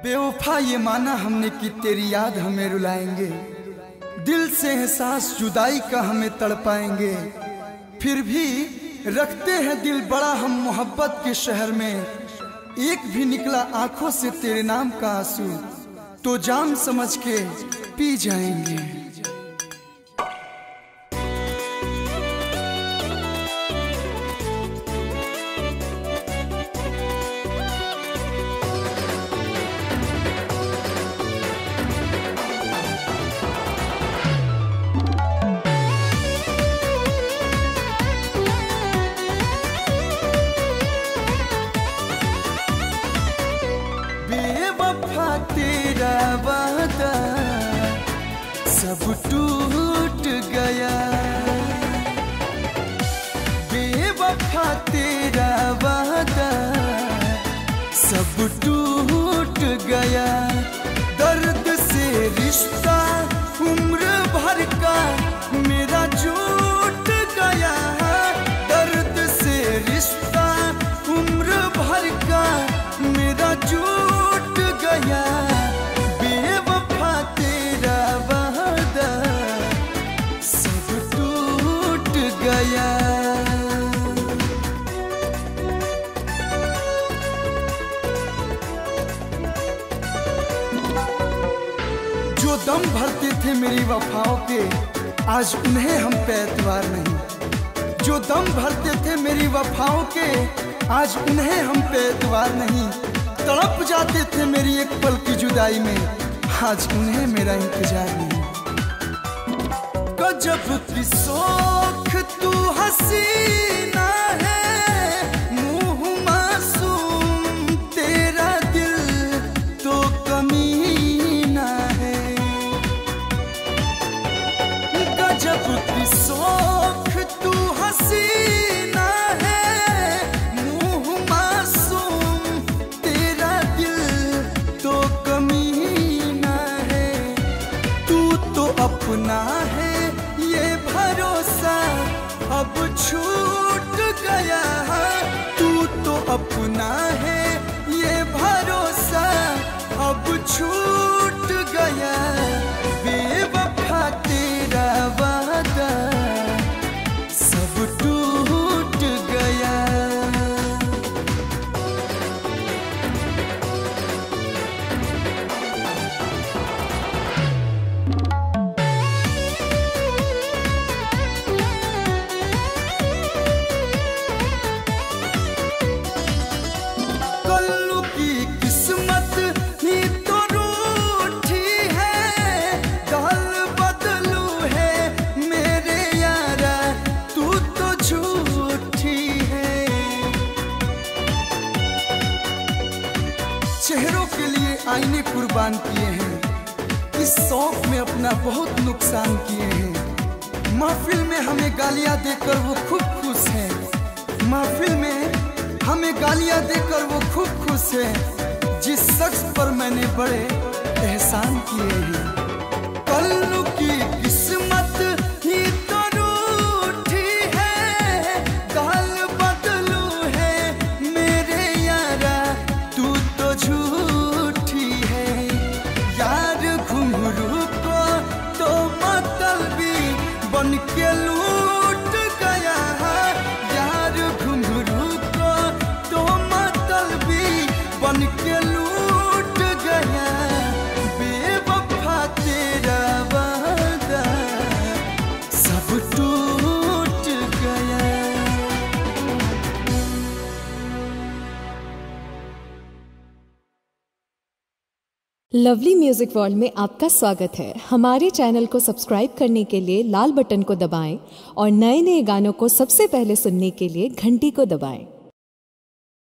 बेवफा ये माना हमने कि तेरी याद हमें रुलाएंगे, दिल से एहसास जुदाई का हमें तड़पाएंगे। फिर भी रखते हैं दिल बड़ा हम मोहब्बत के शहर में, एक भी निकला आंखों से तेरे नाम का आंसू तो जाम समझ के पी जाएंगे। बेवफा तेरा वादा सब टूट गया, बेवफा तेरा वादा सब टूट गया। दर्द से रिश्ता उम्र भर का मेरा छूट गया, दर्द से रिश्ता उम्र भर का मेरा छूट गया। बेवफा तेरा वादा सब टूट गया। जो दम भरते थे मेरी वफाओं के आज उन्हें हम पे एतबार नहीं, जो दम भरते थे मेरी वफाओं के आज उन्हें हम पे एतबार नहीं। तड़प जाते थे मेरी एक पल की जुदाई में आज उन्हें मेरा इंतजार नहीं। गजब की सोख तू हसीना है, मुँह मासूम तेरा दिल तो कमीना है। गजब की सोख तू हसीना है, मुँह मासूम तेरा दिल तो कमीना है। तू तो अपना है ये भरोसा अब छूट गया, तू तो अपना है ये भरोसा अब छूट गया। बेवफा तेरा वादा सब टूट गया। कल्लू की किस्मत ही तो रूठी है, गाल बदलू है मेरे यारा तू तो झूठी है। चेहरों के लिए आईने कुर्बान किए हैं, इस शौक में अपना बहुत नुकसान किए हैं। महफिल में हमें गालियां देकर वो खूब खुश है, महफिल में हमें गालियां देकर वो खूब खुश है, जिस शख्स पर मैंने बड़े एहसान किए हैं। कल्लू की किस्मत ही तो रूठी है, गाल बदलू है मेरे यारा तू तो झूठी है। यार घुंघरू को तो मतलबी बन के लूट गया, यार घुंघरू को तो मतलबी बन के लूट गया। बेवफा तेरा वादा सब टूट गया। लवली म्यूजिक वर्ल्ड में आपका स्वागत है। हमारे चैनल को सब्सक्राइब करने के लिए लाल बटन को दबाएं और नए नए गानों को सबसे पहले सुनने के लिए घंटी को दबाएं।